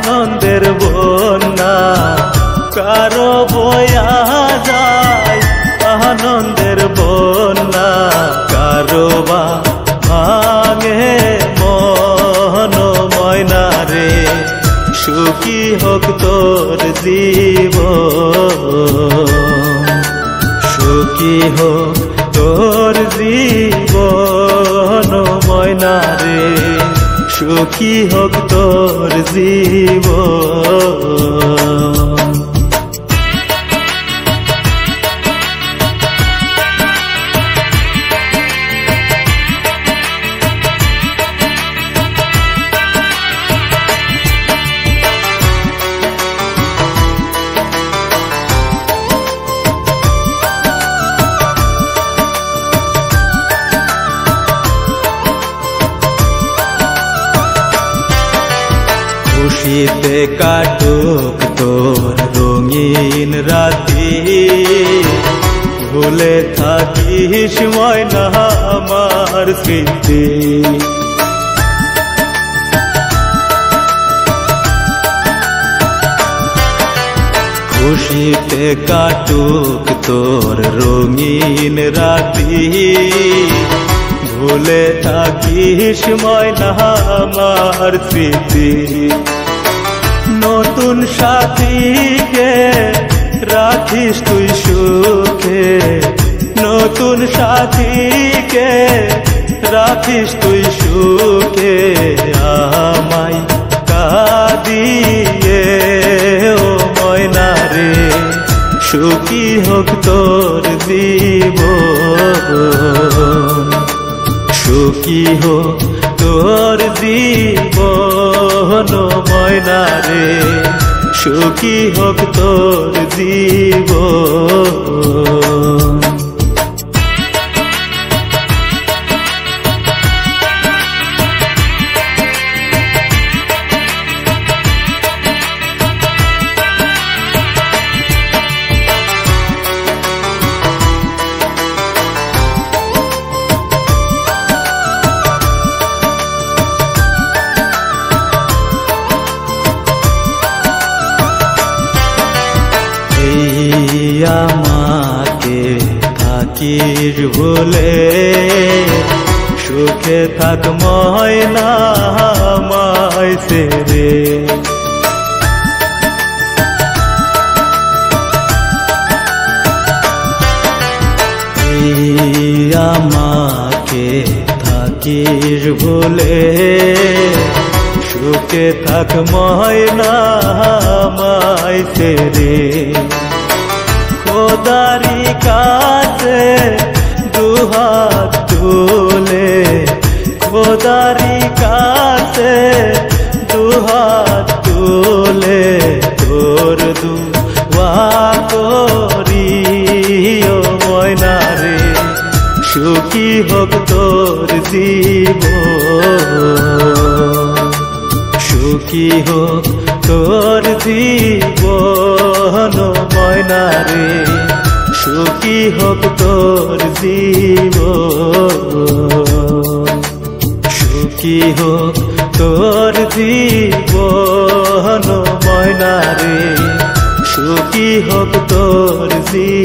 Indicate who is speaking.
Speaker 1: আনন্দের বন্যা কারো বয়া যায় আনন্দের বন্যা কারো বা ভাঙে মন ময়না রে সুখী হোক তোর জীবন সুখী হোক তোর জীবন ময়না রে সুখী হোক তোর জীবন খুশিতে কাটুক তোর রঙিন রাতি ভুলে থাকিস ময়না আমার স্মৃতি খুশিতে কাটুক তোর রঙিন রাতি ভুলে থাকিস ময়না আমার স্মৃতি নতুন সাথীকে রাখিস তুই সুখে নতুন সাথীকে রাখিস তুই সুখে আমায় কাঁদিয়ে ও ময়না রে সুখী হোক তোর জীবন সুখী হোক তোর জীবন ময়না রে সুখী হোক তোর জীবন আমাকে থাকিস ভুলে সুখে থাক ময়না আমায় ছেড়ে আমাকে থাকিস ভুলে সুখে থাক ময়না আমায় ছেড়ে খোদারি কাছে দুহাত তুলে খোদারি কাছে দুহাত তুলে তোর দুয়া করি ও ময়না রে সুখী হোক তোর জীবন সুখী হোক তোর জীবন ময়না রে সুখী হোক তোর জীবন সুখী হোক তোর জীবন ময়না রে সুখী হোক তোর জীবন